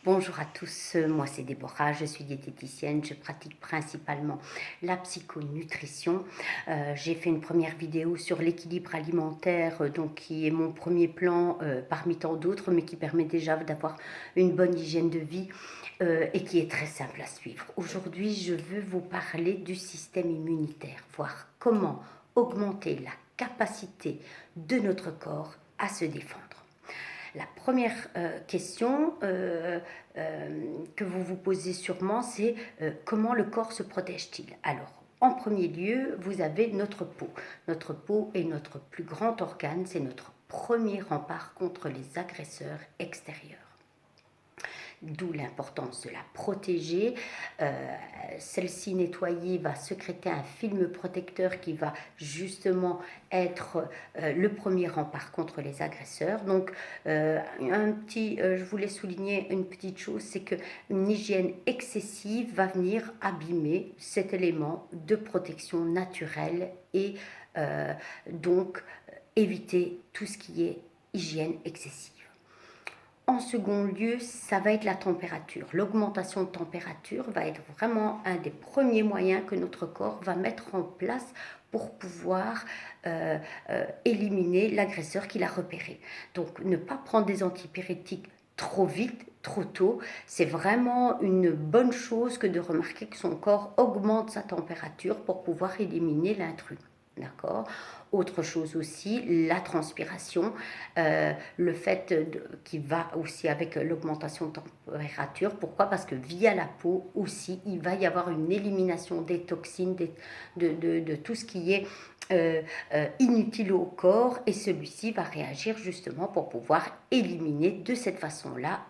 Bonjour à tous, moi c'est Déborah, je suis diététicienne, je pratique principalement la psychonutrition. J'ai fait une première vidéo sur l'équilibre alimentaire, donc qui est mon premier plan parmi tant d'autres, mais qui permet déjà d'avoir une bonne hygiène de vie et qui est très simple à suivre. Aujourd'hui, je veux vous parler du système immunitaire, voir comment augmenter la capacité de notre corps à se défendre. La première question que vous vous posez sûrement, c'est comment le corps se protège-t-il? Alors, en premier lieu, vous avez notre peau. Notre peau est notre plus grand organe, c'est notre premier rempart contre les agresseurs extérieurs. D'où l'importance de la protéger. Celle-ci nettoyée va sécréter un film protecteur qui va justement être le premier rempart contre les agresseurs. Donc, je voulais souligner une petite chose, c'est qu'une hygiène excessive va venir abîmer cet élément de protection naturelle et donc éviter tout ce qui est hygiène excessive. En second lieu, ça va être la température. L'augmentation de température va être vraiment un des premiers moyens que notre corps va mettre en place pour pouvoir éliminer l'agresseur qu'il a repéré. Donc, ne pas prendre des antipyrétiques trop vite, trop tôt, c'est vraiment une bonne chose que de remarquer que son corps augmente sa température pour pouvoir éliminer l'intrus. D'accord. Autre chose aussi, la transpiration, le fait qui va aussi avec l'augmentation de température. Pourquoi? Parce que via la peau aussi, il va y avoir une élimination des toxines, de tout ce qui est inutile au corps, et celui-ci va réagir justement pour pouvoir éliminer de cette façon-là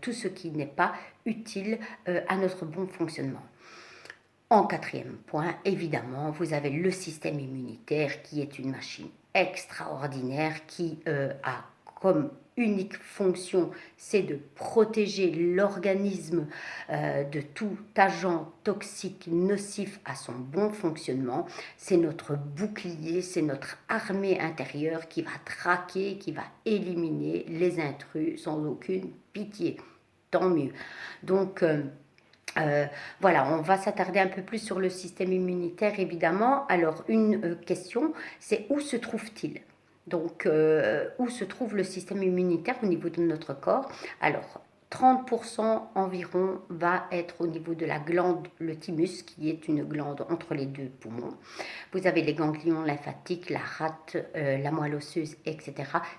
tout ce qui n'est pas utile à notre bon fonctionnement. En quatrième point, évidemment, vous avez le système immunitaire qui est une machine extraordinaire qui a comme unique fonction, c'est de protéger l'organisme de tout agent toxique nocif à son bon fonctionnement. C'est notre bouclier, c'est notre armée intérieure qui va traquer, qui va éliminer les intrus sans aucune pitié. Tant mieux. Donc, voilà, on va s'attarder un peu plus sur le système immunitaire, évidemment. Alors, une question, c'est où se trouve-t-il? Donc, où se trouve le système immunitaire au niveau de notre corps? Alors, 30% environ va être au niveau de la glande, le thymus, qui est une glande entre les deux poumons. Vous avez les ganglions lymphatiques, la rate, la moelle osseuse, etc.,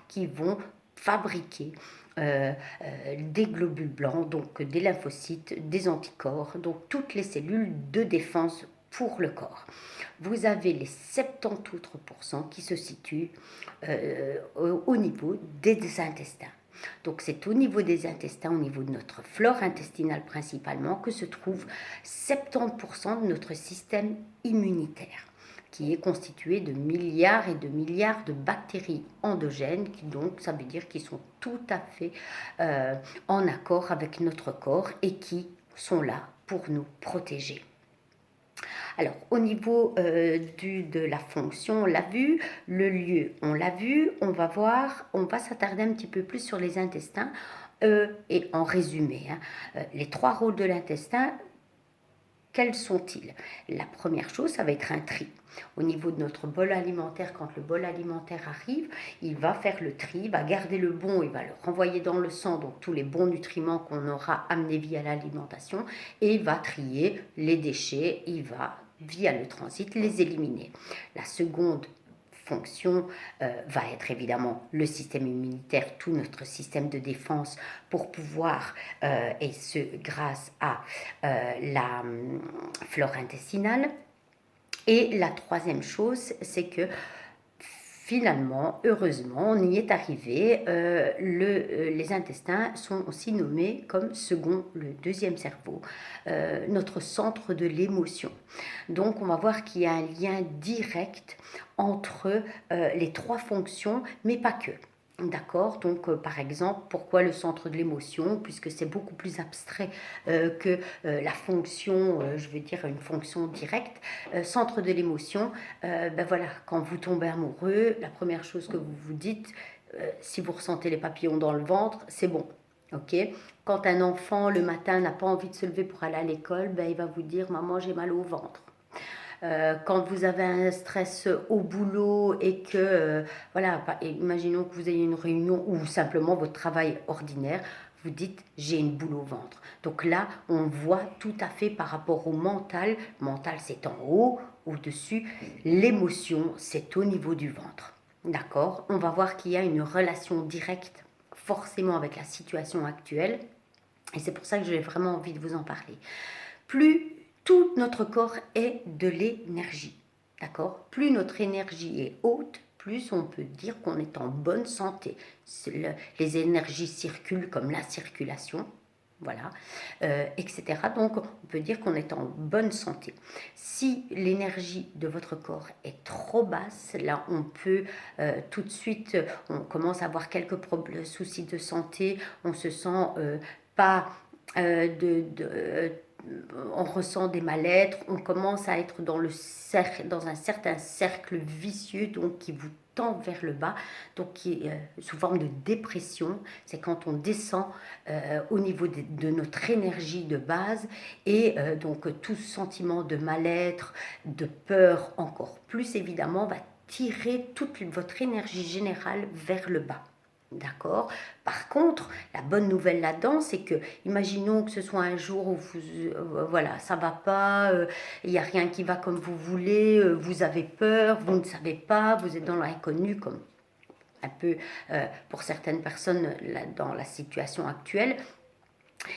qui vont fabriquer des globules blancs, donc des lymphocytes, des anticorps, donc toutes les cellules de défense pour le corps. Vous avez les 70 autres pourcents qui se situent au niveau des intestins. Donc c'est au niveau des intestins, au niveau de notre flore intestinale principalement, que se trouve 70% de notre système immunitaire, qui est constitué de milliards et de milliards de bactéries endogènes, qui donc, ça veut dire qu'ils sont tout à fait en accord avec notre corps et qui sont là pour nous protéger. Alors, au niveau de la fonction, on l'a vu, le lieu, on l'a vu, on va s'attarder un petit peu plus sur les intestins et en résumé, les trois rôles de l'intestin. Quels sont-ils? La première chose, ça va être un tri. Au niveau de notre bol alimentaire, quand le bol alimentaire arrive, il va faire le tri, il va garder le bon, il va le renvoyer dans le sang, donc tous les bons nutriments qu'on aura amenés via l'alimentation, et il va trier les déchets, il va, via le transit, les éliminer. La seconde fonction va être évidemment le système immunitaire, tout notre système de défense pour pouvoir, et ce grâce à la flore intestinale. Et la troisième chose, c'est que finalement, heureusement, on y est arrivé. Les intestins sont aussi nommés comme second, le deuxième cerveau, notre centre de l'émotion. Donc, on va voir qu'il y a un lien direct entre les trois fonctions, mais pas que. D'accord, donc par exemple, pourquoi le centre de l'émotion? Puisque c'est beaucoup plus abstrait que la fonction, je veux dire une fonction directe. Centre de l'émotion, ben voilà, quand vous tombez amoureux, la première chose que vous vous dites, si vous ressentez les papillons dans le ventre, c'est bon. Ok? Quand un enfant, le matin, n'a pas envie de se lever pour aller à l'école, ben, il va vous dire: «Maman, j'ai mal au ventre». Quand vous avez un stress au boulot et que, voilà, imaginons que vous ayez une réunion ou simplement votre travail ordinaire, vous dites: «J'ai une boule au ventre». Donc là, on voit tout à fait par rapport au mental. Mental, c'est en haut, au-dessus. L'émotion, c'est au niveau du ventre. D'accord? On va voir qu'il y a une relation directe forcément avec la situation actuelle. Et c'est pour ça que j'ai vraiment envie de vous en parler. Plus tout notre corps est de l'énergie, d'accord? Plus notre énergie est haute, plus on peut dire qu'on est en bonne santé. Les énergies circulent comme la circulation, voilà, etc. Donc on peut dire qu'on est en bonne santé. Si l'énergie de votre corps est trop basse, là on peut tout de suite, on commence à avoir quelques soucis de santé, on se sent pas on ressent des mal-être, on commence à être dans un certain cercle vicieux, donc qui vous tend vers le bas, donc qui est sous forme de dépression. C'est quand on descend au niveau de notre énergie de base, et donc tout sentiment de mal-être, de peur encore plus évidemment, va tirer toute votre énergie générale vers le bas. D'accord? Par contre, la bonne nouvelle là-dedans, c'est que, imaginons que ce soit un jour où voilà, ça va pas, il n'y a rien qui va comme vous voulez, vous avez peur, vous ne savez pas, vous êtes dans l'inconnu, comme un peu pour certaines personnes là, dans la situation actuelle.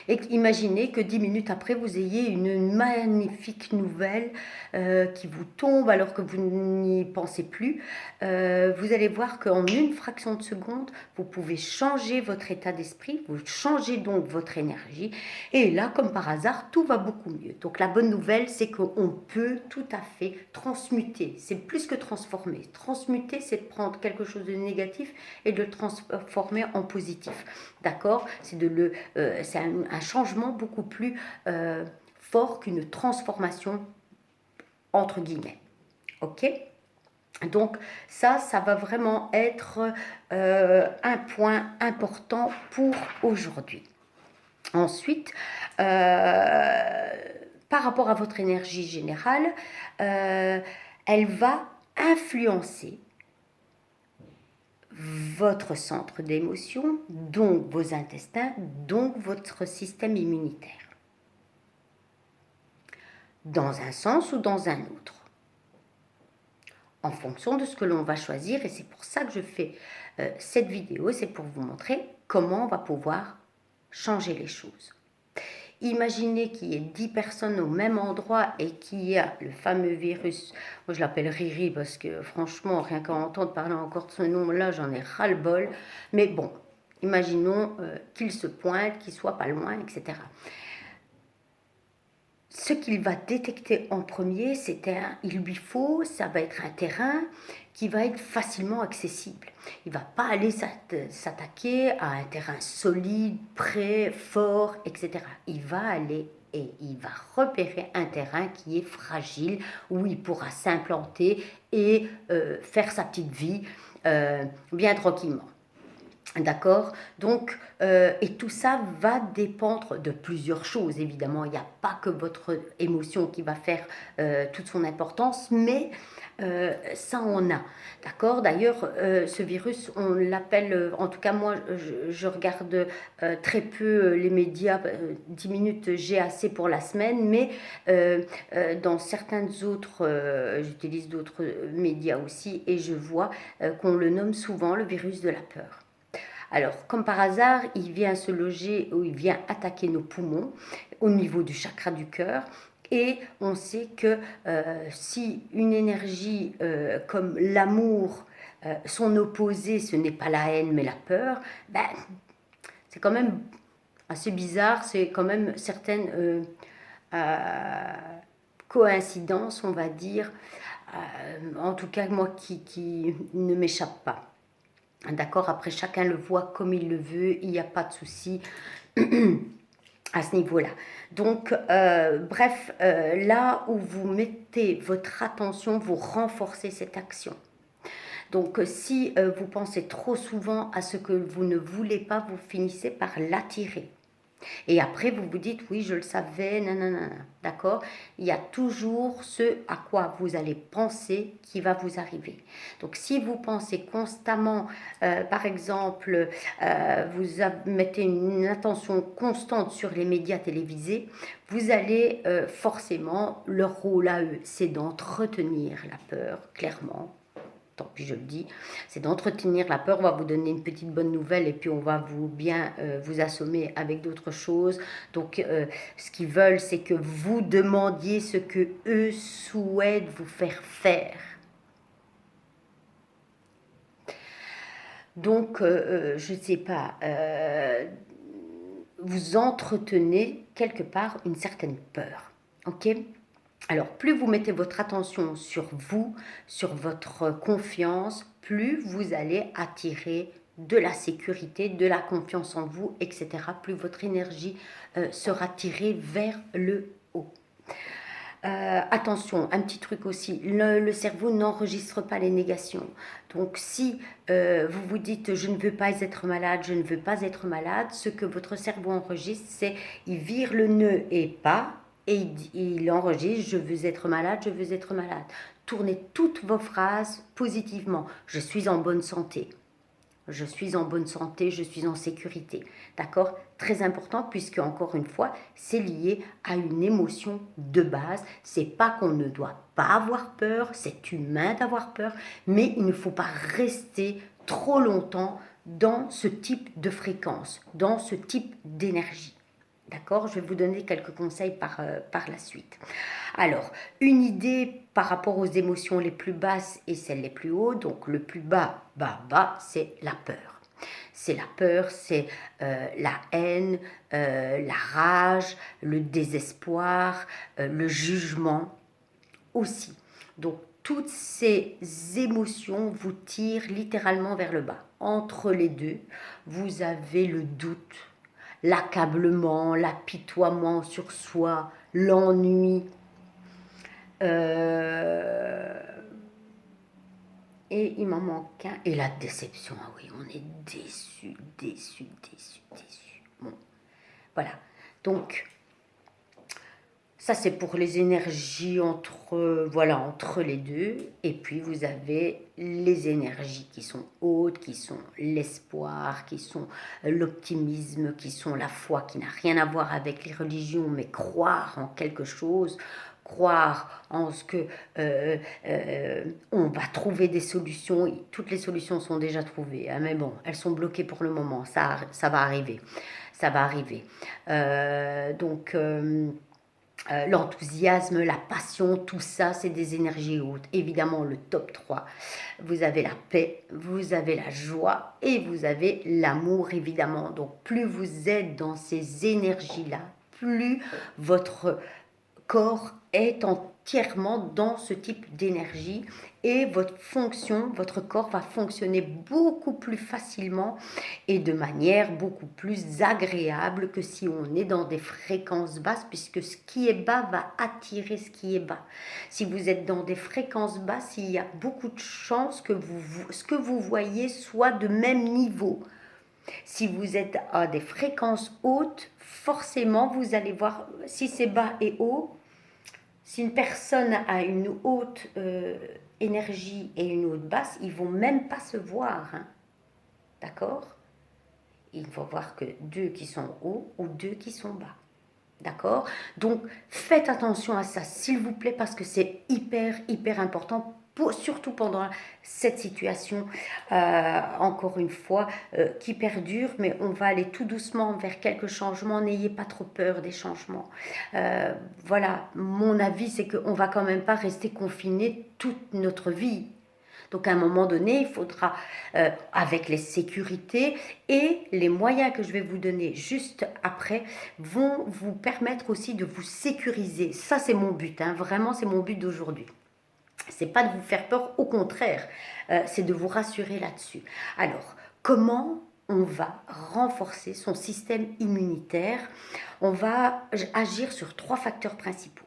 Et imaginez que 10 minutes après, vous ayez une magnifique nouvelle qui vous tombe alors que vous n'y pensez plus. Vous allez voir qu'en une fraction de seconde, vous pouvez changer votre état d'esprit, vous changez donc votre énergie. Et là, comme par hasard, tout va beaucoup mieux. Donc la bonne nouvelle, c'est qu'on peut tout à fait transmuter. C'est plus que transformer. Transmuter, c'est de prendre quelque chose de négatif et de le transformer en positif. D'accord? C'est un changement beaucoup plus fort qu'une transformation, entre guillemets. Ok? Donc ça va vraiment être un point important pour aujourd'hui. Ensuite, par rapport à votre énergie générale, elle va influencer votre centre d'émotion, donc vos intestins, donc votre système immunitaire. Dans un sens ou dans un autre. En fonction de ce que l'on va choisir, et c'est pour ça que je fais cette vidéo, c'est pour vous montrer comment on va pouvoir changer les choses. Imaginez qu'il y ait 10 personnes au même endroit et qu'il y a le fameux virus, moi je l'appelle Riri parce que franchement, rien qu'à entendre parler encore de ce nom-là, j'en ai ras-le-bol, mais bon, imaginons qu'il se pointe, qu'il soit pas loin, etc. Ce qu'il va détecter en premier, il lui faut, ça va être un terrain qui va être facilement accessible. Il ne va pas aller s'attaquer à un terrain solide, prêt, fort, etc. Il va aller et il va repérer un terrain qui est fragile, où il pourra s'implanter et faire sa petite vie bien tranquillement. D'accord? Donc, et tout ça va dépendre de plusieurs choses, évidemment. Il n'y a pas que votre émotion qui va faire toute son importance, mais ça en a. D'accord? D'ailleurs, ce virus, on l'appelle, en tout cas moi, je regarde très peu les médias, 10 minutes j'ai assez pour la semaine, mais dans certains autres, j'utilise d'autres médias aussi, et je vois qu'on le nomme souvent le virus de la peur. Alors, comme par hasard, il vient se loger ou il vient attaquer nos poumons au niveau du chakra du cœur. Et on sait que si une énergie comme l'amour, son opposé, ce n'est pas la haine mais la peur, ben, c'est quand même assez bizarre, c'est quand même certaines coïncidences, on va dire, en tout cas moi qui ne m'échappe pas. D'accord, après chacun le voit comme il le veut, il n'y a pas de souci à ce niveau-là. Donc, bref, là où vous mettez votre attention, vous renforcez cette action. Donc, si vous pensez trop souvent à ce que vous ne voulez pas, vous finissez par l'attirer. Et après, vous vous dites, oui, je le savais, nanana, d'accord? Il y a toujours ce à quoi vous allez penser qui va vous arriver. Donc, si vous pensez constamment, par exemple, mettez une attention constante sur les médias télévisés, vous allez forcément, leur rôle à eux, c'est d'entretenir la peur, clairement. Tant pis je le dis, c'est d'entretenir la peur. On va vous donner une petite bonne nouvelle et puis on va vous bien vous assommer avec d'autres choses. Donc ce qu'ils veulent, c'est que vous demandiez ce que eux souhaitent vous faire faire. Donc je ne sais pas, vous entretenez quelque part une certaine peur. Ok? Alors, plus vous mettez votre attention sur vous, sur votre confiance, plus vous allez attirer de la sécurité, de la confiance en vous, etc. Plus votre énergie sera tirée vers le haut. Attention, un petit truc aussi, le cerveau n'enregistre pas les négations. Donc si vous vous dites je ne veux pas être malade, je ne veux pas être malade, ce que votre cerveau enregistre, c'est il vire le ne et pas, et il enregistre je veux être malade, je veux être malade. Tournez toutes vos phrases positivement. Je suis en bonne santé. Je suis en bonne santé, je suis en sécurité. D'accord? Très important puisque, encore une fois, c'est lié à une émotion de base. C'est pas qu'on ne doit pas avoir peur, c'est humain d'avoir peur, mais il ne faut pas rester trop longtemps dans ce type de fréquence, dans ce type d'énergie. D'accord? Je vais vous donner quelques conseils par la suite. Alors, une idée par rapport aux émotions les plus basses et celles les plus hautes. Donc, le plus bas, c'est la peur. C'est la peur, c'est la haine, la rage, le désespoir, le jugement aussi. Donc, toutes ces émotions vous tirent littéralement vers le bas. Entre les deux, vous avez le doute, l'accablement, l'apitoiement sur soi, l'ennui. Euh, et il m'en manque un. Et la déception, ah oui, on est déçu, déçu, déçu, déçu. Bon, voilà. Donc, ça c'est pour les énergies entre les deux. Et puis vous avez les énergies qui sont hautes, qui sont l'espoir, qui sont l'optimisme, qui sont la foi, qui n'a rien à voir avec les religions, mais croire en quelque chose, croire en ce que on va trouver des solutions. Toutes les solutions sont déjà trouvées, hein, mais bon, elles sont bloquées pour le moment. Ça va arriver. Ça va arriver. Donc, l'enthousiasme, la passion, tout ça, c'est des énergies hautes. Évidemment, le top 3, vous avez la paix, vous avez la joie et vous avez l'amour, évidemment. Donc, plus vous êtes dans ces énergies-là, plus votre corps est entièrement dans ce type d'énergie et votre corps va fonctionner beaucoup plus facilement et de manière beaucoup plus agréable que si on est dans des fréquences basses, puisque ce qui est bas va attirer ce qui est bas. Si vous êtes dans des fréquences basses, il y a beaucoup de chances que ce que vous voyez soit de même niveau. Si vous êtes à des fréquences hautes, forcément vous allez voir, si c'est bas et haut, si une personne a une haute énergie et une haute basse, ils vont même pas se voir. Hein. D'accord? Il faut voir que deux qui sont hauts ou deux qui sont bas. D'accord? Donc, faites attention à ça, s'il vous plaît, parce que c'est hyper, hyper important, surtout pendant cette situation, encore une fois, qui perdure, mais on va aller tout doucement vers quelques changements. N'ayez pas trop peur des changements. Voilà, mon avis, c'est qu'on ne va quand même pas rester confiné toute notre vie. Donc à un moment donné, il faudra, avec les sécurités et les moyens que je vais vous donner juste après, vont vous permettre aussi de vous sécuriser. Ça, c'est mon but, hein. Vraiment, c'est mon but d'aujourd'hui. C'est pas de vous faire peur, au contraire, c'est de vous rassurer là-dessus. Alors, comment on va renforcer son système immunitaire? On va agir sur 3 facteurs principaux.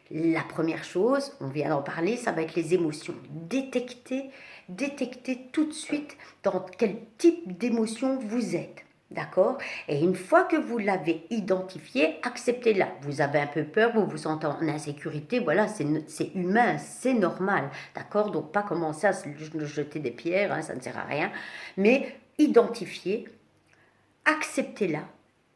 La première chose, on vient d'en parler, ça va être les émotions. Détecter détecter tout de suite dans quel type d'émotion vous êtes. D'accord? Et une fois que vous l'avez identifié, acceptez-la. Vous avez un peu peur, vous vous sentez en insécurité, voilà, c'est humain, c'est normal. D'accord? Donc pas commencer à se jeter des pierres, hein, ça ne sert à rien. Mais identifiez, acceptez-la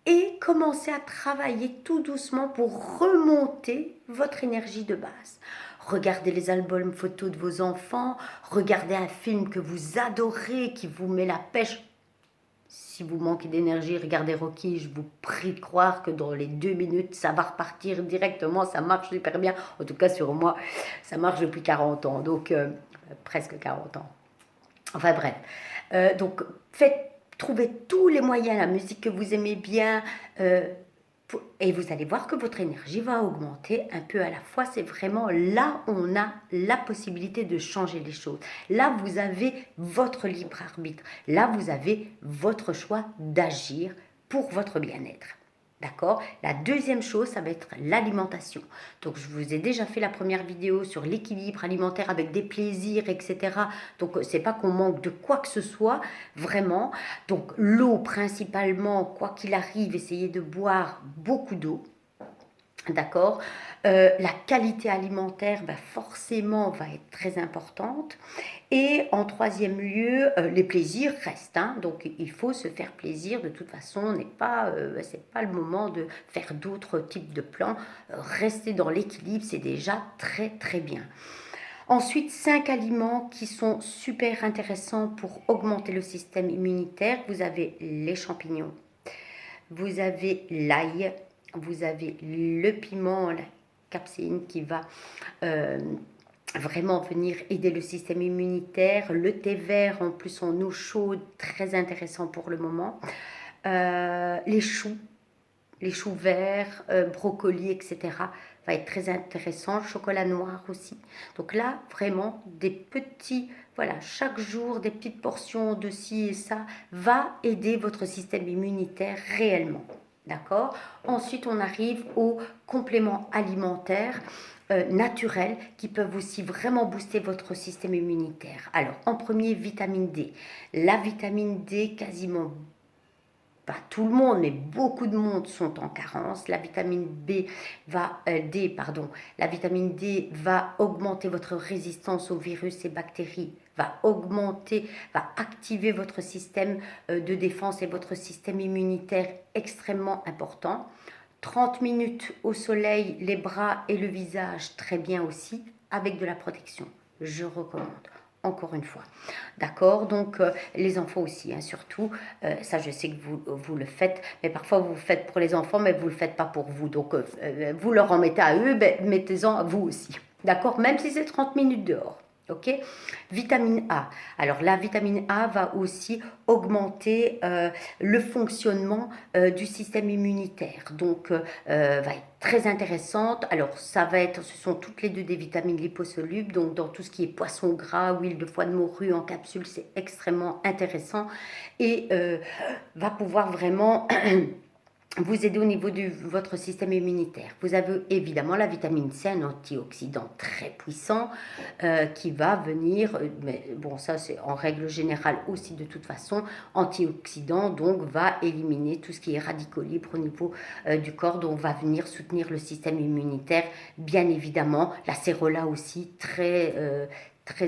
et commencez à travailler tout doucement pour remonter votre énergie de base. Regardez les albums photos de vos enfants, regardez un film que vous adorez, qui vous met la pêche. Si vous manquez d'énergie, regardez Rocky, je vous prie de croire que dans les 2 minutes, ça va repartir directement, ça marche super bien. En tout cas, sur moi, ça marche depuis 40 ans, donc presque 40 ans. Enfin bref, donc trouvez tous les moyens, la musique que vous aimez bien, et vous allez voir que votre énergie va augmenter un peu à la fois. C'est vraiment là où on a la possibilité de changer les choses. Là, vous avez votre libre arbitre. Là, vous avez votre choix d'agir pour votre bien-être. D'accord? La deuxième chose, ça va être l'alimentation. Donc, je vous ai déjà fait la première vidéo sur l'équilibre alimentaire avec des plaisirs, etc. Donc, c'est pas qu'on manque de quoi que ce soit, vraiment. Donc, l'eau principalement, quoi qu'il arrive, essayez de boire beaucoup d'eau. D'accord? La qualité alimentaire, forcément, va être très importante. Et en troisième lieu, les plaisirs restent. Hein, donc, il faut se faire plaisir. De toute façon, c'est pas le moment de faire d'autres types de plans. Rester dans l'équilibre, c'est déjà très, très bien. Ensuite, 5 aliments qui sont super intéressants pour augmenter le système immunitaire. Vous avez les champignons, vous avez l'ail, vous avez le piment, la capsaïne qui va vraiment venir aider le système immunitaire. Le thé vert, en plus en eau chaude, très intéressant pour le moment. Les choux verts, brocolis, etc. va être très intéressant. Le chocolat noir aussi. Donc là, vraiment, des petits, voilà, chaque jour, des petites portions de ci et ça va aider votre système immunitaire réellement. D'accord? Ensuite, on arrive aux compléments alimentaires naturels qui peuvent aussi vraiment booster votre système immunitaire. Alors, en premier, vitamine D. La vitamine D, quasiment pas tout le monde, mais beaucoup de monde sont en carence. La vitamine la vitamine D va augmenter votre résistance aux virus et bactéries, va activer votre système de défense et votre système immunitaire extrêmement important. 30 minutes au soleil, les bras et le visage, très bien aussi, avec de la protection. Je recommande. Encore une fois. D'accord? Donc, les enfants aussi, hein, surtout. Ça, je sais que vous le faites, mais parfois vous le faites pour les enfants, mais vous ne le faites pas pour vous. Donc, vous leur en mettez à eux, mettez-en à vous aussi. D'accord? Même si c'est 30 minutes dehors. Ok? Vitamine A. Alors, la vitamine A va aussi augmenter le fonctionnement du système immunitaire. Donc, va être très intéressante. Alors, ce sont toutes les deux des vitamines liposolubles. Donc, dans tout ce qui est poisson gras, huile de foie de morue en capsule, c'est extrêmement intéressant et va pouvoir vraiment vous aider au niveau de votre système immunitaire. Vous avez évidemment la vitamine C, un antioxydant très puissant qui va venir, mais bon ça c'est en règle générale aussi de toute façon, antioxydant donc va éliminer tout ce qui est radicaux libres au niveau du corps, donc va venir soutenir le système immunitaire bien évidemment. La cérola aussi très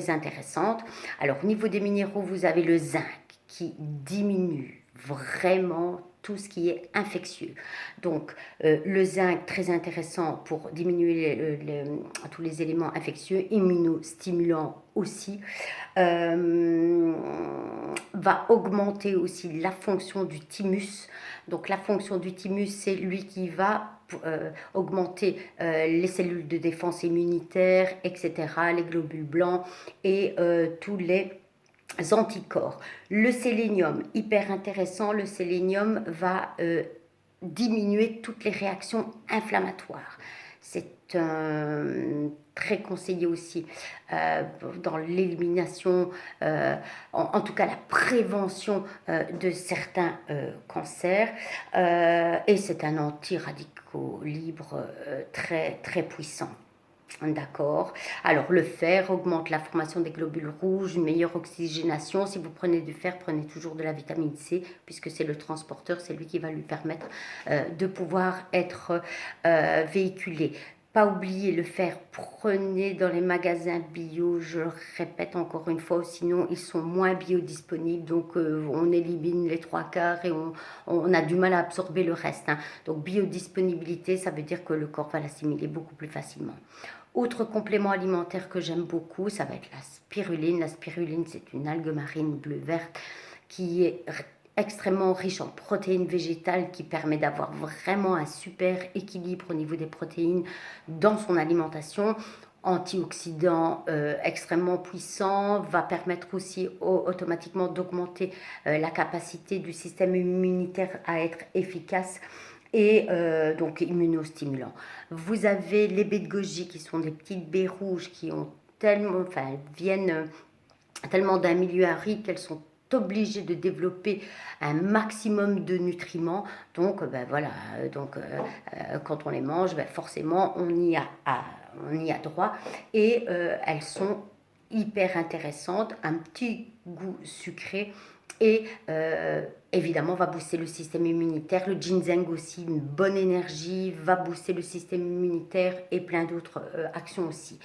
intéressante. Alors au niveau des minéraux, vous avez le zinc qui diminue vraiment tout ce qui est infectieux. Donc, le zinc, très intéressant pour diminuer tous les éléments infectieux, immunostimulant aussi, va augmenter aussi la fonction du thymus. Donc, la fonction du thymus, c'est lui qui va augmenter les cellules de défense immunitaire, etc., les globules blancs et tous les anticorps. Le sélénium, hyper intéressant, le sélénium va diminuer toutes les réactions inflammatoires. C'est très conseillé aussi dans l'élimination, en tout cas la prévention de certains cancers. Et c'est un anti-radicaux libre très, très puissant. D'accord. Alors, le fer augmente la formation des globules rouges, une meilleure oxygénation. Si vous prenez du fer, prenez toujours de la vitamine C, puisque c'est le transporteur, c'est lui qui va lui permettre de pouvoir être véhiculé. Pas oublier le fer, prenez dans les magasins bio, je le répète encore une fois, sinon ils sont moins biodisponibles, donc on élimine les trois quarts et on a du mal à absorber le reste, hein. Donc biodisponibilité, ça veut dire que le corps va l'assimiler beaucoup plus facilement. Autre complément alimentaire que j'aime beaucoup, ça va être la spiruline. La spiruline, c'est une algue marine bleu-verte qui est extrêmement riche en protéines végétales qui permet d'avoir vraiment un super équilibre au niveau des protéines dans son alimentation. Antioxydant extrêmement puissant, va permettre aussi automatiquement d'augmenter la capacité du système immunitaire à être efficace et donc immunostimulant. Vous avez les baies de goji qui sont des petites baies rouges qui ont tellement, enfin, elles viennent tellement d'un milieu aride qu'elles sont obligées de développer un maximum de nutriments. Donc, ben voilà, quand on les mange, ben forcément, on y a droit. Et elles sont hyper intéressantes, un petit goût sucré et évidemment va booster le système immunitaire. Le ginseng aussi, une bonne énergie, va booster le système immunitaire et plein d'autres actions aussi.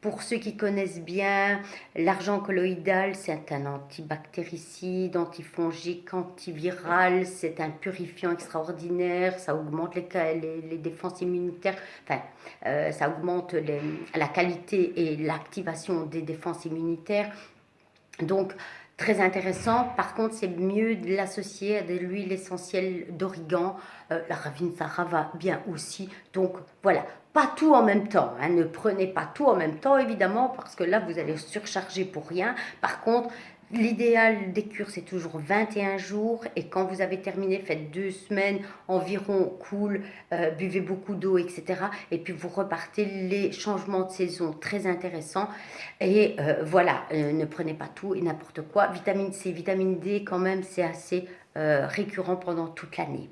Pour ceux qui connaissent bien, l'argent colloïdal, c'est un antibactéricide, antifongique, antiviral, c'est un purifiant extraordinaire, ça augmente les défenses immunitaires, enfin, ça augmente la qualité et l'activation des défenses immunitaires. Donc, très intéressant. Par contre, c'est mieux de l'associer à de l'huile essentielle d'origan. La Ravinsara va bien aussi. Donc, voilà. Pas tout en même temps, hein. Ne prenez pas tout en même temps, évidemment, parce que là, vous allez surcharger pour rien. Par contre, l'idéal des cures, c'est toujours 21 jours. Et quand vous avez terminé, faites 2 semaines environ cool, buvez beaucoup d'eau, etc. Et puis, vous repartez. Les changements de saison, très intéressants. Et voilà, ne prenez pas tout et n'importe quoi. Vitamine C, vitamine D, quand même, c'est assez récurrent pendant toute l'année.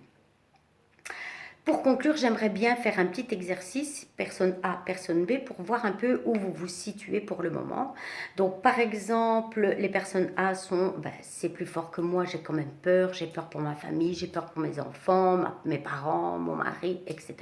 Pour conclure, j'aimerais bien faire un petit exercice, personne A, personne B, pour voir un peu où vous vous situez pour le moment. Donc, par exemple, les personnes A sont, ben, c'est plus fort que moi, j'ai quand même peur, j'ai peur pour ma famille, j'ai peur pour mes enfants, mes parents, mon mari, etc.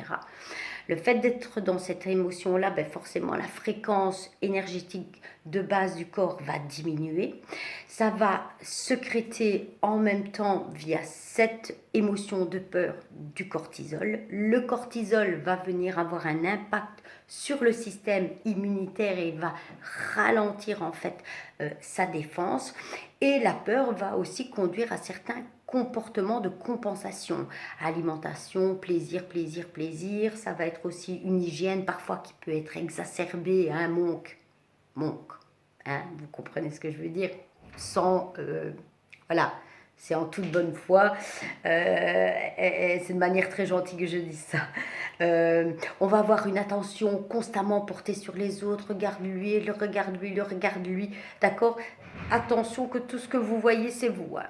Le fait d'être dans cette émotion-là, ben forcément, la fréquence énergétique de base du corps va diminuer. Ça va sécréter en même temps, via cette émotion de peur, du cortisol. Le cortisol va venir avoir un impact sur le système immunitaire et va ralentir en fait sa défense. Et la peur va aussi conduire à certains comportements de compensation. Alimentation, plaisir, plaisir, plaisir. Ça va être aussi une hygiène parfois qui peut être exacerbée, hein, monk, hein, vous comprenez ce que je veux dire, sans, voilà, c'est en toute bonne foi, et c'est de manière très gentille que je dis ça. On va avoir une attention constamment portée sur les autres, regarde-lui, le regarde-lui, le regarde-lui, d'accord? Attention que tout ce que vous voyez, c'est vous, hein.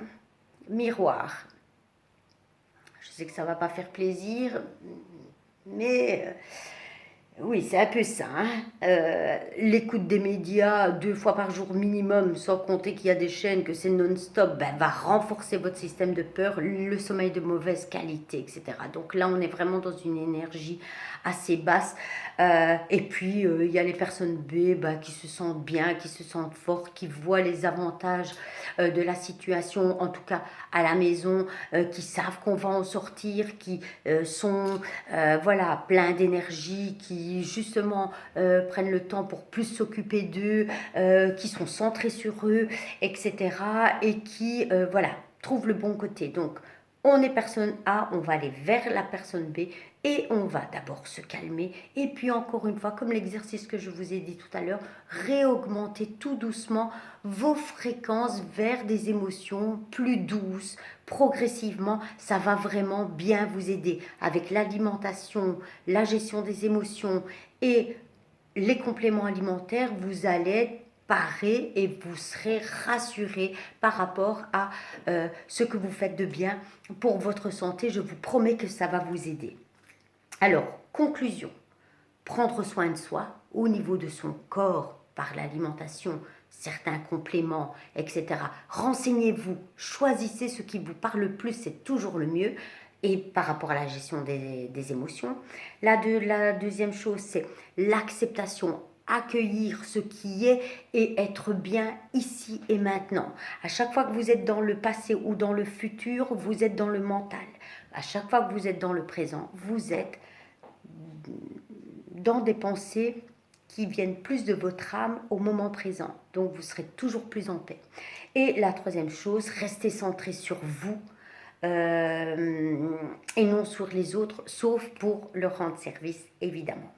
Miroir. Je sais que ça va pas faire plaisir, mais oui, c'est un peu ça, hein. L'écoute des médias 2 fois par jour minimum, sans compter qu'il y a des chaînes que c'est non-stop, ben, va renforcer votre système de peur, le sommeil de mauvaise qualité, etc. Donc là, on est vraiment dans une énergie assez basse. Et puis, il y a les personnes B ben, qui se sentent bien, qui se sentent fortes, qui voient les avantages de la situation, en tout cas à la maison, qui savent qu'on va en sortir, qui sont voilà, pleins d'énergie, qui justement prennent le temps pour plus s'occuper d'eux, qui sont centrés sur eux, etc. Et qui voilà, trouvent le bon côté. Donc, on est personne A, on va aller vers la personne B et on va d'abord se calmer. Et puis encore une fois, comme l'exercice que je vous ai dit tout à l'heure, réaugmenter tout doucement vos fréquences vers des émotions plus douces. Progressivement, ça va vraiment bien vous aider avec l'alimentation, la gestion des émotions et les compléments alimentaires. Vous allez être paré et vous serez rassuré par rapport à ce que vous faites de bien pour votre santé. Je vous promets que ça va vous aider. Alors, conclusion, prendre soin de soi, au niveau de son corps par l'alimentation, certains compléments, etc. Renseignez-vous, choisissez ce qui vous parle le plus, c'est toujours le mieux. Et par rapport à la gestion des émotions. La deuxième chose, c'est l'acceptation, accueillir ce qui est et être bien ici et maintenant. À chaque fois que vous êtes dans le passé ou dans le futur, vous êtes dans le mental. À chaque fois que vous êtes dans le présent, vous êtes dans des pensées qui viennent plus de votre âme au moment présent. Donc vous serez toujours plus en paix. Et la troisième chose, restez centré sur vous et non sur les autres, sauf pour leur rendre service, évidemment.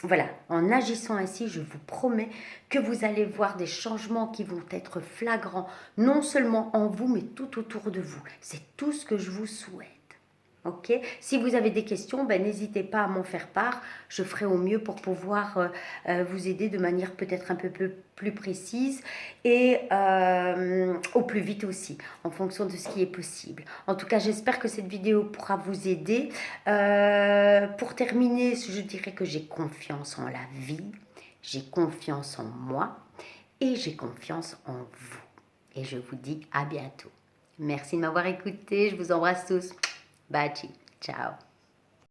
Voilà, en agissant ainsi, je vous promets que vous allez voir des changements qui vont être flagrants, non seulement en vous, mais tout autour de vous. C'est tout ce que je vous souhaite. Ok. Si vous avez des questions, ben, n'hésitez pas à m'en faire part. Je ferai au mieux pour pouvoir vous aider de manière peut-être un peu plus précise et au plus vite aussi, en fonction de ce qui est possible. En tout cas, j'espère que cette vidéo pourra vous aider. Pour terminer, je dirais que j'ai confiance en la vie, j'ai confiance en moi et j'ai confiance en vous. Et je vous dis à bientôt. Merci de m'avoir écouté, je vous embrasse tous. Bye, ciao.